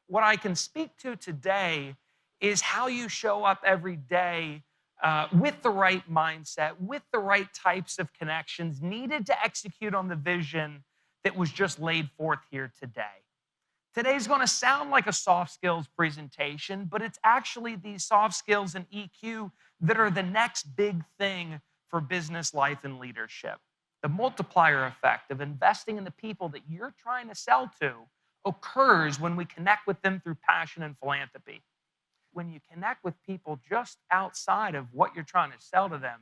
What I can speak to today is how you show up every day with the right mindset, with the right types of connections needed to execute on the vision that was just laid forth here today. Today's going to sound like a soft skills presentation, but it's actually these soft skills and EQ that are the next big thing for business life and leadership. The multiplier effect of investing in the people that you're trying to sell to occurs when we connect with them through passion and philanthropy. When you connect with people just outside of what you're trying to sell to them,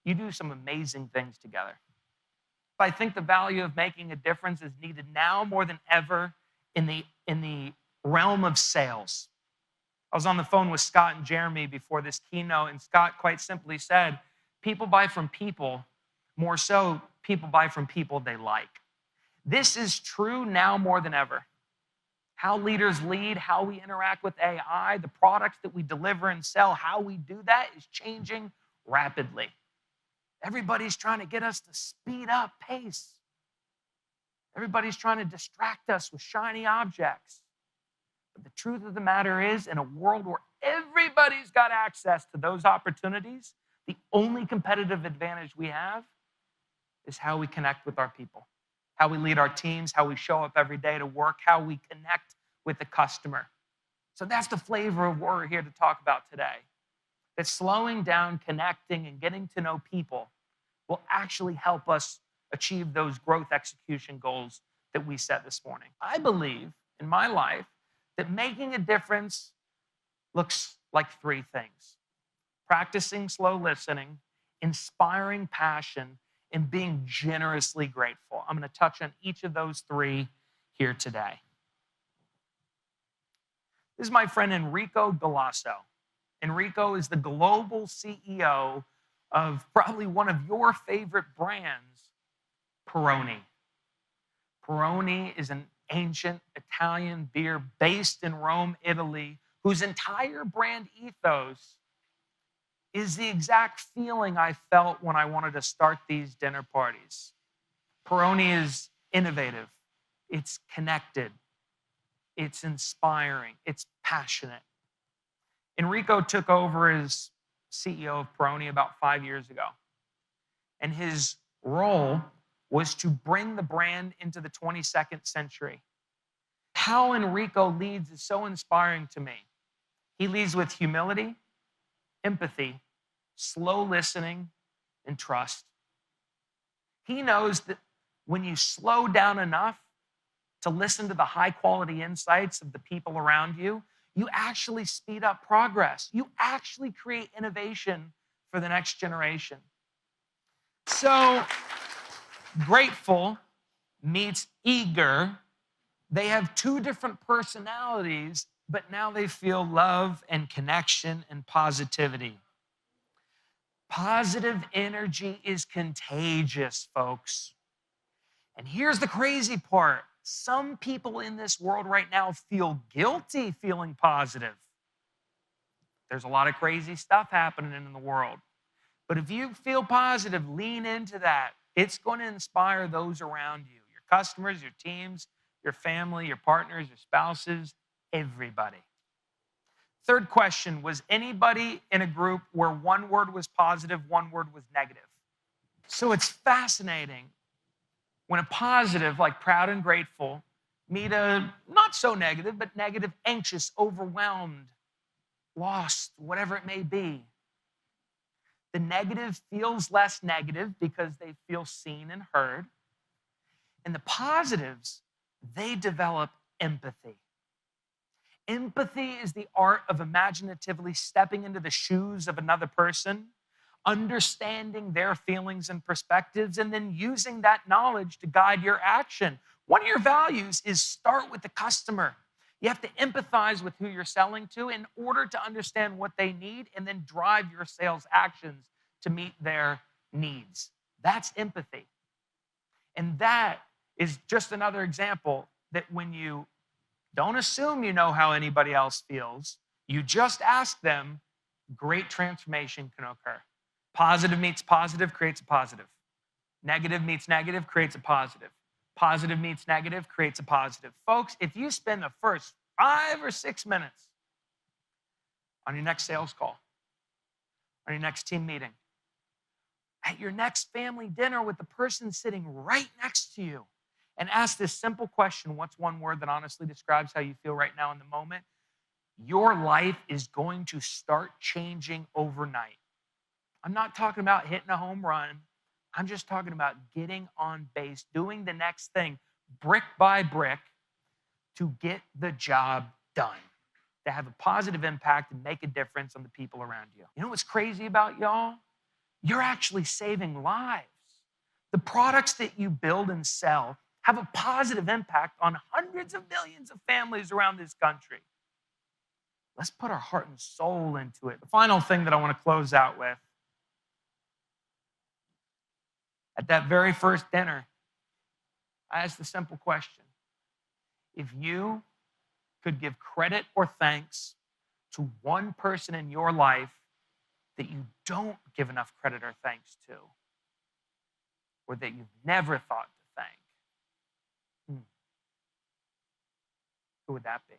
you do some amazing things together. I think the value of making a difference is needed now more than ever in the realm of sales. I was on the phone with Scott and Jeremy before this keynote, and Scott quite simply said, people buy from people, more so, people buy from people they like. This is true now more than ever. How leaders lead, how we interact with AI, the products that we deliver and sell, how we do that is changing rapidly. Everybody's trying to get us to speed up pace. Everybody's trying to distract us with shiny objects. But the truth of the matter is, in a world where everybody's got access to those opportunities, the only competitive advantage we have is how we connect with our people, how we lead our teams, how we show up every day to work, how we connect with the customer. So that's the flavor of what we're here to talk about today. That slowing down, connecting, and getting to know people will actually help us achieve those growth execution goals that we set this morning. I believe in my life that making a difference looks like three things: practicing slow listening, inspiring passion, and being generously grateful. I'm going to touch on each of those three here today. This is my friend Enrico Galasso. Enrico is the global CEO of probably one of your favorite brands, Peroni. Peroni is an ancient Italian beer based in Rome, Italy, whose entire brand ethos is the exact feeling I felt when I wanted to start these dinner parties. Peroni is innovative, it's connected, it's inspiring, it's passionate. Enrico took over as CEO of Peroni about 5 years ago, and his role was to bring the brand into the 22nd century. How Enrico leads is so inspiring to me. He leads with humility, empathy, slow listening, and trust. He knows that when you slow down enough to listen to the high-quality insights of the people around you, you actually speed up progress. You actually create innovation for the next generation. So, grateful meets eager. They have two different personalities, but now they feel love and connection and positivity. Positive energy is contagious, folks. And here's the crazy part. Some people in this world right now feel guilty feeling positive. There's a lot of crazy stuff happening in the world. But if you feel positive, lean into that. It's going to inspire those around you, your customers, your teams, your family, your partners, your spouses, everybody. Third question, was anybody in a group where one word was positive, one word was negative? So it's fascinating when a positive, like proud and grateful, meet a not so negative, but negative, anxious, overwhelmed, lost, whatever it may be. The negative feels less negative because they feel seen and heard. And the positives, they develop empathy. Empathy is the art of imaginatively stepping into the shoes of another person, understanding their feelings and perspectives, and then using that knowledge to guide your action. One of your values is start with the customer. You have to empathize with who you're selling to in order to understand what they need and then drive your sales actions to meet their needs. That's empathy. And that is just another example that when you don't assume you know how anybody else feels, you just ask them, great transformation can occur. Positive meets positive creates a positive. Negative meets negative creates a positive. Positive meets negative creates a positive. Folks, if you spend the first 5 or 6 minutes on your next sales call, on your next team meeting, at your next family dinner with the person sitting right next to you, and ask this simple question. What's one word that honestly describes how you feel right now in the moment? Your life is going to start changing overnight. I'm not talking about hitting a home run. I'm just talking about getting on base, doing the next thing brick by brick to get the job done, to have a positive impact and make a difference on the people around you. You know what's crazy about y'all? You're actually saving lives. The products that you build and sell have a positive impact on hundreds of millions of families around this country. Let's put our heart and soul into it. The final thing that I want to close out with, at that very first dinner, I asked the simple question: if you could give credit or thanks to one person in your life that you don't give enough credit or thanks to, or that you've never thought to thank, who would that be?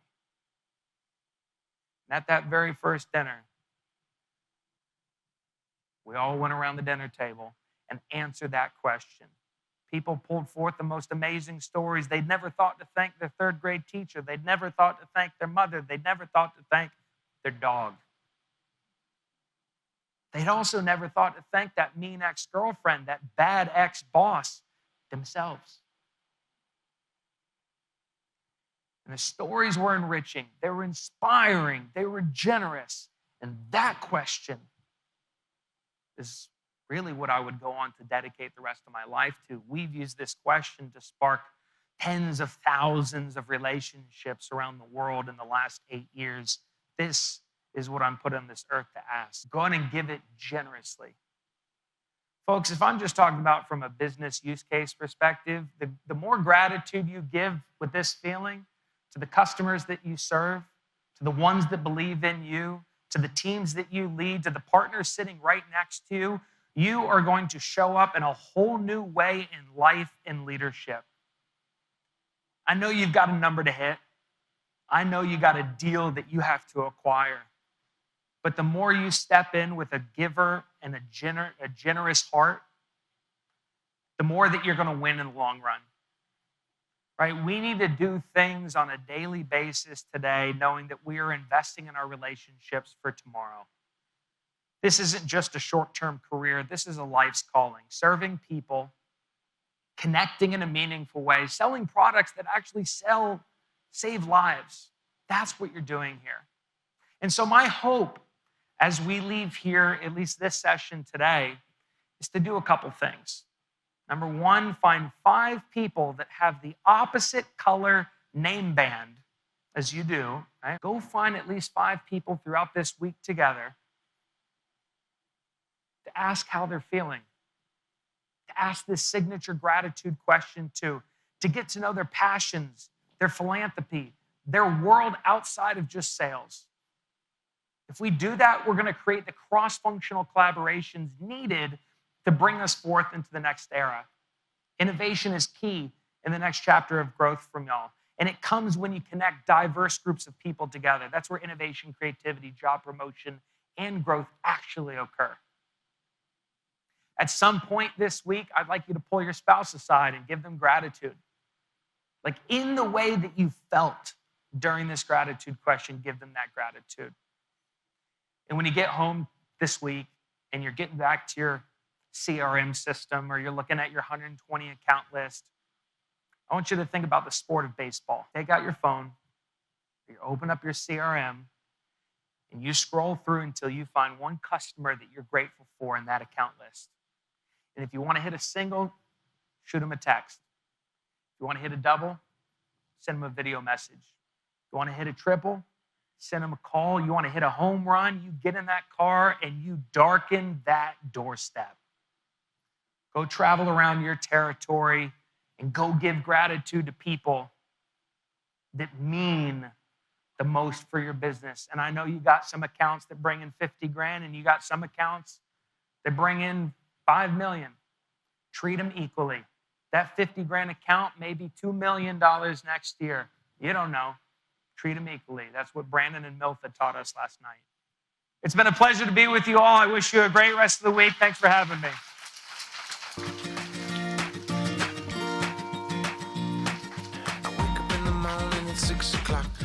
And at that very first dinner, we all went around the dinner table and answered that question. People pulled forth the most amazing stories. They'd never thought to thank their third grade teacher. They'd never thought to thank their mother. They'd never thought to thank their dog. They'd also never thought to thank that mean ex-girlfriend, that bad ex-boss, themselves. And the stories were enriching. They were inspiring. They were generous. And that question is really what I would go on to dedicate the rest of my life to. We've used this question to spark tens of thousands of relationships around the world in the last 8 years. This is what I'm put on this earth to ask. Go on and give it generously. Folks, if I'm just talking about from a business use case perspective, the more gratitude you give with this feeling to the customers that you serve, to the ones that believe in you, to the teams that you lead, to the partners sitting right next to you, you are going to show up in a whole new way in life and leadership. I know you've got a number to hit. I know you got a deal that you have to acquire. But the more you step in with a giver and a generous heart, the more that you're going to win in the long run. Right? We need to do things on a daily basis today, knowing that we are investing in our relationships for tomorrow. This isn't just a short-term career. This is a life's calling. Serving people, connecting in a meaningful way, selling products that actually save lives. That's what you're doing here. And so my hope as we leave here, at least this session today, is to do a couple things. Number one, find 5 people that have the opposite color name band as you do. Right? Go find at least 5 people throughout this week together to ask how they're feeling, to ask this signature gratitude question to get to know their passions, their philanthropy, their world outside of just sales. If we do that, we're going to create the cross-functional collaborations needed to bring us forth into the next era. Innovation is key in the next chapter of growth from y'all. And it comes when you connect diverse groups of people together. That's where innovation, creativity, job promotion, and growth actually occur. At some point this week, I'd like you to pull your spouse aside and give them gratitude. Like in the way that you felt during this gratitude question, give them that gratitude. And when you get home this week and you're getting back to your CRM system or you're looking at your 120 account list, I want you to think about the sport of baseball. Take out your phone, you open up your CRM, and you scroll through until you find one customer that you're grateful for in that account list. And if you want to hit a single, shoot them a text. If you want to hit a double, send them a video message. If you want to hit a triple, send them a call. You want to hit a home run, you get in that car and you darken that doorstep. Go travel around your territory and go give gratitude to people that mean the most for your business. And I know you got some accounts that bring in 50 grand and you got some accounts that bring in 5 million. Treat them equally. That 50 grand account may be $2 million next year. You don't know. Treat them equally. That's what Brandon and Milfa taught us last night. It's been a pleasure to be with you all. I wish you a great rest of the week. Thanks for having me. I wake up in the morning at 6 o'clock.